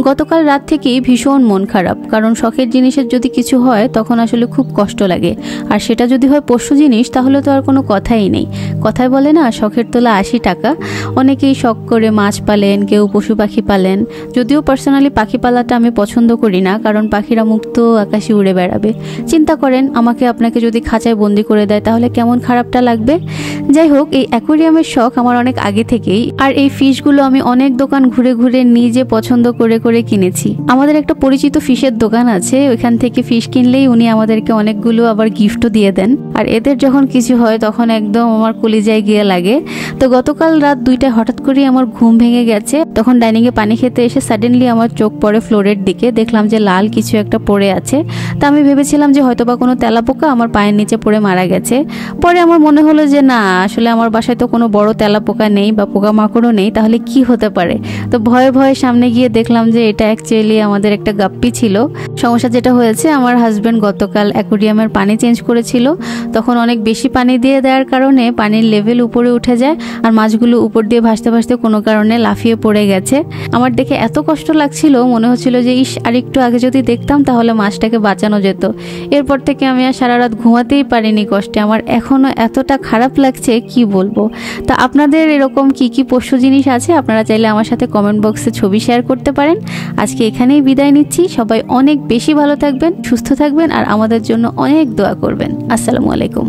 গতকাল রাত থেকেই ভীষণ মন খারাপ, কারণ শখের জিনিসের যদি কিছু হয় তখন আসলে খুব কষ্ট লাগে। আর সেটা যদি হয় পোষ্য জিনিস তাহলে তো আর কোনো কথাই নেই। কথায় বলে না, শখের তোলা 80 টাকা। অনেকেই শখ করে মাছ পালেন, কেউ পশু পাখি পালেন। যদিও পার্সোনালি পাখি পালাটা আমি পছন্দ করি না, কারণ পাখিরা মুক্ত আকাশে উড়ে বেড়াবে। চিন্তা করেন, আমাকে আপনাকে যদি খাঁচায় বন্দি করে দেয় তাহলে কেমন খারাপটা লাগবে। যাই হোক, এই অ্যাকোয়ারিয়ামের শখ আমার অনেক আগে থেকেই। আর এই ফিশগুলো আমি অনেক দোকান ঘুরে ঘুরে নিজে পছন্দ করে করে কিনেছি। আমাদের একটা পরিচিত ফিশের দোকান আছে, ওইখান থেকে ফিশ কিনলেই উনি আমাদেরকে অনেকগুলো আবার গিফটও দিয়ে দেন। আর এদের যখন কিছু হয় তখন একদম আমার কলিজায় গিয়ে লাগে। তো গতকাল রাত 2টায় হঠাৎ করেই আমার ঘুম ভেঙে গেছে। তখন ডাইনিংয়ে পানি খেতে এসে সাডেনলি আমার চোখ পড়ে ফ্লোরের দিকে, দেখলাম যে লাল কিছু একটা পড়ে আছে। তা আমি ভেবেছিলাম যে হয়তোবা কোনো তেলাপোকা আমার পায়ের নিচে পড়ে মারা গেছে। পরে আমার মনে হলো যে না, আসলে আমার বাসায় তো কোনো বড় তেলাপোকা নেই বা পোকামাকড়ও নেই, তাহলে কি হতে পারে। তো ভয়ে ভয়ে সামনে গিয়ে দেখলাম যে এটা অ্যাকচুয়ালি আমাদের একটা গাপ্পি ছিল। সমস্যা যেটা হয়েছে, আমার হাজব্যান্ড গতকাল অ্যাকোয়ারিয়ামের পানি চেঞ্জ করেছিল। তখন অনেক বেশি পানি দিয়ে দেওয়ার কারণে পানির লেভেল উপরে উঠে যায়, আর মাছগুলো উপর দিয়ে ভাসতে ভাসতে কোনো কারণে লাফিয়ে পড়ে গেছে। আমার দেখে এত কষ্ট লাগছিল, মনে হচ্ছিল যে ইস, আরেকটু আগে যদি দেখতাম তাহলে মাছটাকে বাঁচানো যেত। এরপর থেকে আমি আর সারা রাত ঘুমাতেই পারিনি কষ্টে। আমার এখনো এতটা খারাপ লাগছে কি বলবো। তা আপনাদের এরকম কি কি পোষ্য জিনিস আছে, আপনারা চাইলে আমার সাথে কমেন্ট বক্সে ছবি শেয়ার করতে পারেন। আজকে এখানেই বিদায় নিচ্ছি। সবাই অনেক বেশি ভালো থাকবেন, সুস্থ থাকবেন, আর আমাদের জন্য অনেক দোয়া করবেন। আসসালামু আলাইকুম।